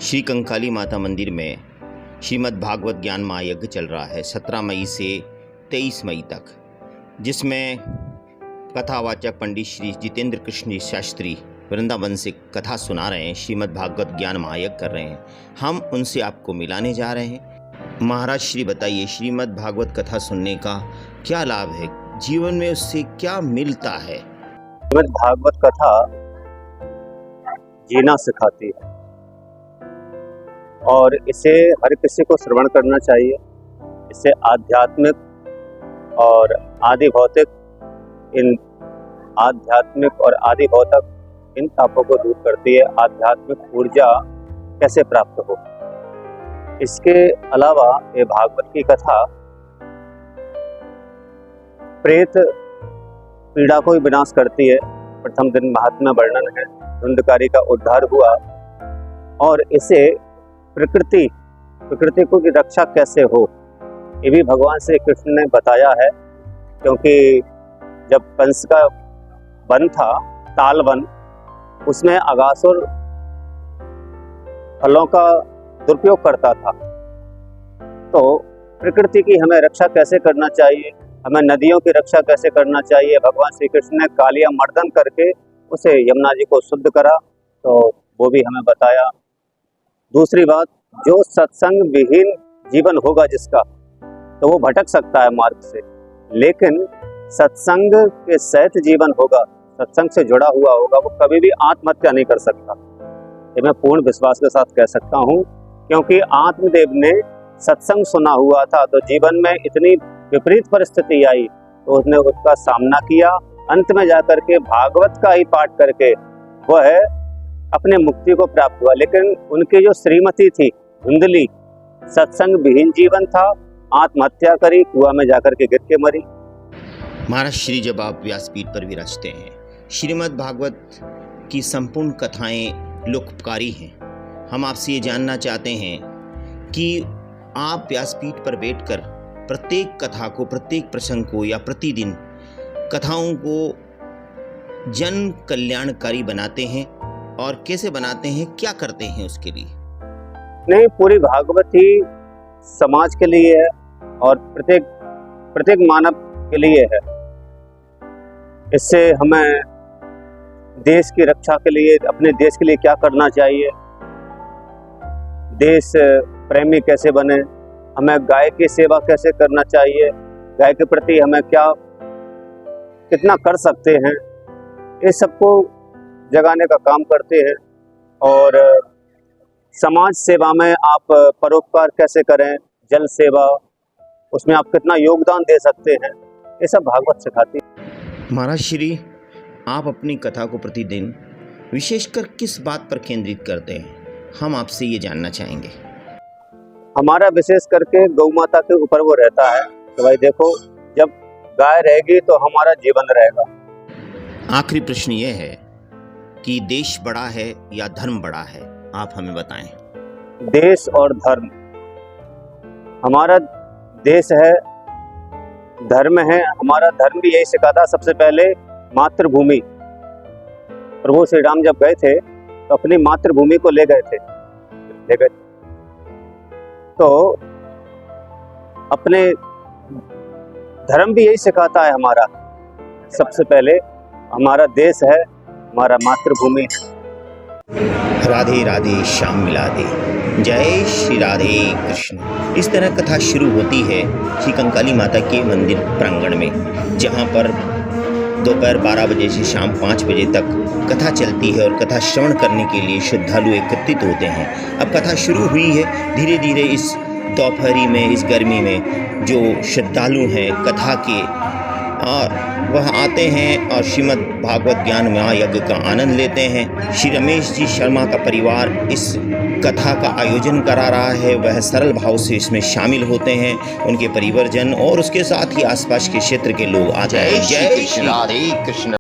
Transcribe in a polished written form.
श्री कंकाली माता मंदिर में श्रीमद् भागवत ज्ञान महायज्ञ चल रहा है 17 मई से 23 मई तक, जिसमें कथावाचक पंडित श्री जितेंद्र कृष्ण शास्त्री वृंदावन से कथा सुना रहे हैं, श्रीमद् भागवत ज्ञान महायज्ञ कर रहे हैं। हम उनसे आपको मिलाने जा रहे हैं। महाराज श्री बताइए, श्रीमद् भागवत कथा सुनने का क्या लाभ है, जीवन में उससे क्या मिलता है? श्रीमद् भागवत कथा जीना सिखाती है और इसे हर किसी को श्रवण करना चाहिए। इससे आध्यात्मिक और आदि भौतिक इन तापों को दूर करती है। आध्यात्मिक ऊर्जा कैसे प्राप्त हो, इसके अलावा ये भागवत की कथा प्रेत पीड़ा को ही विनाश करती है। प्रथम दिन महात्म्य वर्णन है, धुंधकारी का उद्धार हुआ और इसे प्रकृति को की रक्षा कैसे हो, ये भी भगवान श्री कृष्ण ने बताया है। क्योंकि जब कंस का वन था, ताल वन, उसमें अगासुर फलों का दुरुपयोग करता था। तो प्रकृति की हमें रक्षा कैसे करना चाहिए, हमें नदियों की रक्षा कैसे करना चाहिए, भगवान श्री कृष्ण ने कालिया मर्दन करके उसे यमुना जी को शुद्ध करा, तो वो भी हमें बताया। दूसरी बात, जो सत्संग विहीन जीवन होगा जिसका, तो वो भटक सकता है मार्ग से, लेकिन सत्संग के सहित जीवन होगा, सत्संग से जुड़ा हुआ होगा, वो कभी भी आत्महत्या नहीं कर सकता। ये मैं पूर्ण विश्वास के साथ कह सकता हूँ, क्योंकि आत्मदेव ने सत्संग सुना हुआ था, तो जीवन में इतनी विपरीत परिस्थिति आई तो उसने उसका सामना किया। अंत में जाकर के भागवत का ही पाठ करके वह अपने मुक्ति को प्राप्त हुआ। लेकिन उनकी जो श्रीमती थी धुंधली, सत्संग विहीन जीवन था, आत्महत्या करी, कुआं में जाकर के गिर के मरी। महाराज श्री जब आप व्यासपीठ पर विराजते हैं, श्रीमद् भागवत की संपूर्ण कथाएं लोकप्रिय हैं। हम आपसे ये जानना चाहते हैं कि आप व्यासपीठ पर बैठकर प्रत्येक कथा को, प्रत्येक प्रसंग को या प्रतिदिन कथाओं को जन कल्याणकारी बनाते हैं और कैसे बनाते हैं, क्या करते हैं उसके लिए? नहीं, पूरी भागवत ही समाज के लिए है और प्रत्येक मानव के लिए है। इससे हमें देश की रक्षा के लिए, अपने देश के लिए क्या करना चाहिए, देश प्रेमी कैसे बने, हमें गाय की सेवा कैसे करना चाहिए, गाय के प्रति हमें कितना कर सकते हैं, इस सबको जगाने का काम करते हैं। और समाज सेवा में आप परोपकार कैसे करें, जल सेवा, उसमें आप कितना योगदान दे सकते हैं, ये सब भागवत सिखाती है। महाराज श्री, आप अपनी कथा को प्रतिदिन विशेषकर किस बात पर केंद्रित करते हैं, हम आपसे ये जानना चाहेंगे। हमारा विशेष करके गौ माता के ऊपर वो रहता है कि भाई देखो, जब गाय रहेगी तो हमारा जीवन रहेगा। आखिरी प्रश्न ये है कि देश बड़ा है या धर्म बड़ा है, आप हमें बताएं। देश और धर्म, हमारा देश है, धर्म है। हमारा धर्म भी यही सिखाता। सबसे पहले मातृभूमि, प्रभु श्री राम जब गए थे तो अपनी मातृभूमि को ले गए थे। तो अपने धर्म भी यही सिखाता है हमारा। सबसे पहले हमारा देश है, हमारा मातृभूमि है। राधे राधे श्याम मिला दे, जय श्री राधे कृष्ण। इस तरह कथा शुरू होती है श्री कंकाली माता के मंदिर प्रांगण में, जहाँ पर दोपहर 12 बजे से शाम 5 बजे तक कथा चलती है और कथा श्रवण करने के लिए श्रद्धालु एकत्रित होते हैं। अब कथा शुरू हुई है, धीरे धीरे इस दोपहरी में, इस गर्मी में जो श्रद्धालु हैं कथा के, और वह आते हैं और श्रीमद् भागवत ज्ञान महायज्ञ का आनंद लेते हैं। श्री रमेश जी शर्मा का परिवार इस कथा का आयोजन करा रहा है, वह सरल भाव से इसमें शामिल होते हैं, उनके परिवारजन और उसके साथ ही आसपास के क्षेत्र के लोग आ जाए। जय श्री राधे कृष्ण।